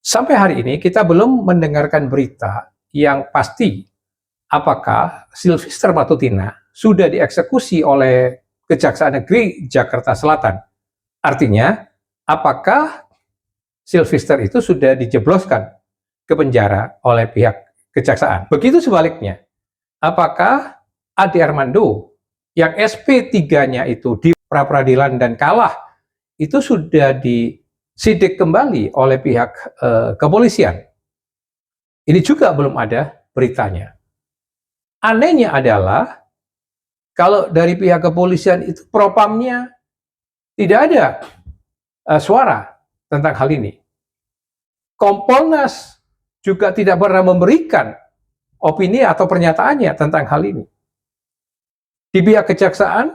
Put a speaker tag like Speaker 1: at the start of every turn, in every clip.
Speaker 1: Sampai hari ini kita belum mendengarkan berita yang pasti apakah Sylvester Matutina sudah dieksekusi oleh Kejaksaan Negeri Jakarta Selatan. Artinya, apakah Sylvester itu sudah dijebloskan ke penjara oleh pihak kejaksaan. Begitu sebaliknya, apakah Ade Armando yang SP3-nya itu di pra-peradilan dan kalah, itu sudah disidik kembali oleh pihak kepolisian. Ini juga belum ada beritanya. Anehnya adalah, kalau dari pihak kepolisian itu propamnya tidak ada suara tentang hal ini. Kompolnas juga tidak pernah memberikan opini atau pernyataannya tentang hal ini. Di pihak kejaksaan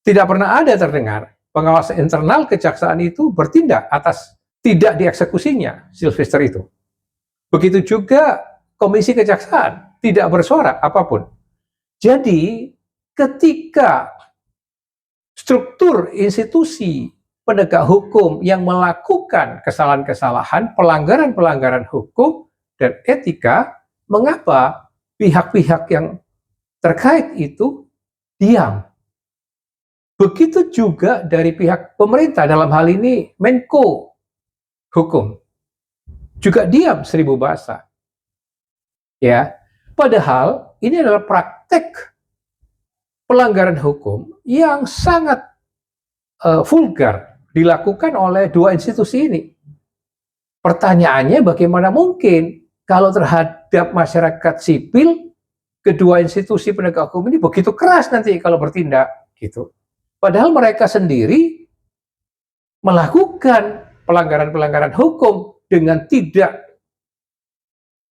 Speaker 1: tidak pernah ada terdengar pengawas internal kejaksaan itu bertindak atas tidak dieksekusinya Sylvester itu. Begitu juga komisi kejaksaan tidak bersuara apapun. Jadi ketika struktur institusi penegak hukum yang melakukan kesalahan-kesalahan, pelanggaran-pelanggaran hukum dan etika, mengapa pihak-pihak yang terkait itu diam? Begitu juga dari pihak pemerintah, dalam hal ini Menko Hukum, juga diam seribu bahasa. Ya, padahal ini adalah praktek pelanggaran hukum yang sangat vulgar dilakukan oleh dua institusi ini. Pertanyaannya, bagaimana mungkin kalau terhadap masyarakat sipil kedua institusi penegak hukum ini begitu keras nanti kalau bertindak gitu. Padahal mereka sendiri melakukan pelanggaran-pelanggaran hukum dengan tidak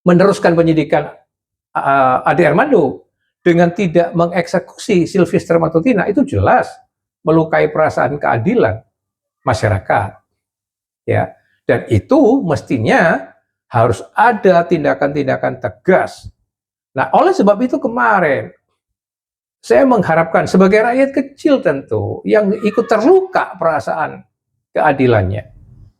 Speaker 1: meneruskan penyidikan Ade Armando, dengan tidak mengeksekusi Sylvester Matutina, itu jelas melukai perasaan keadilan masyarakat, ya. Dan itu mestinya harus ada tindakan-tindakan tegas. Nah, oleh sebab itu kemarin saya mengharapkan sebagai rakyat kecil tentu yang ikut terluka perasaan keadilannya,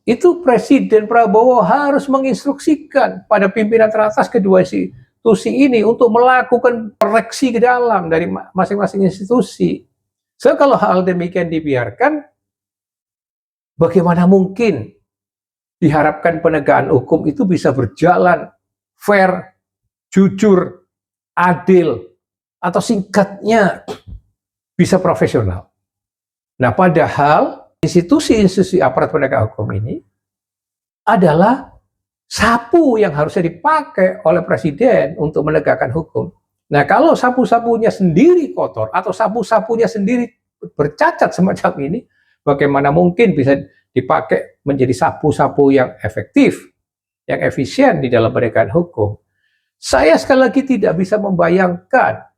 Speaker 1: itu Presiden Prabowo harus menginstruksikan pada pimpinan teratas kedua institusi ini untuk melakukan koreksi ke dalam dari masing-masing institusi. So, kalau hal demikian dibiarkan, bagaimana mungkin diharapkan penegakan hukum itu bisa berjalan fair, jujur, adil, atau singkatnya bisa profesional. Nah, padahal institusi-institusi aparat penegak hukum ini adalah sapu yang harusnya dipakai oleh Presiden untuk menegakkan hukum. Nah, kalau sapu-sapunya sendiri kotor atau sapu-sapunya sendiri bercacat semacam ini, bagaimana mungkin bisa dipakai menjadi sapu-sapu yang efektif, yang efisien di dalam penegakan hukum? Saya sekali lagi tidak bisa membayangkan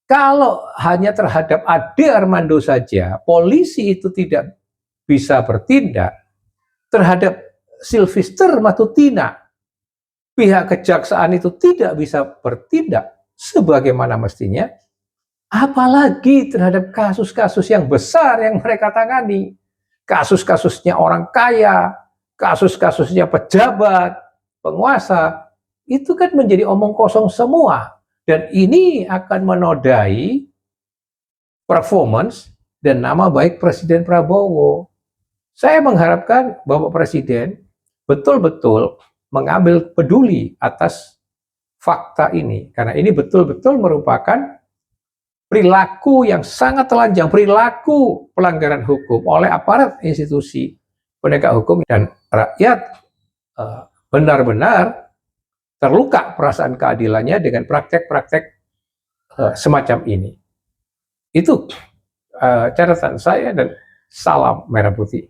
Speaker 1: kalau hanya terhadap Ade Armando saja polisi itu tidak bisa bertindak, terhadap Sylvester Matutina pihak kejaksaan itu tidak bisa bertindak sebagaimana mestinya, apalagi terhadap kasus-kasus yang besar yang mereka tangani, kasus-kasusnya orang kaya, kasus-kasusnya pejabat, penguasa, itu kan menjadi omong kosong semua, dan ini akan menodai performance dan nama baik Presiden Prabowo. Saya mengharapkan Bapak Presiden betul-betul mengambil peduli atas fakta ini, karena ini betul-betul merupakan perilaku yang sangat telanjang, perilaku pelanggaran hukum oleh aparat institusi penegak hukum, dan rakyat benar-benar terluka perasaan keadilannya dengan praktek-praktek semacam ini. Itu catatan saya, dan salam merah putih.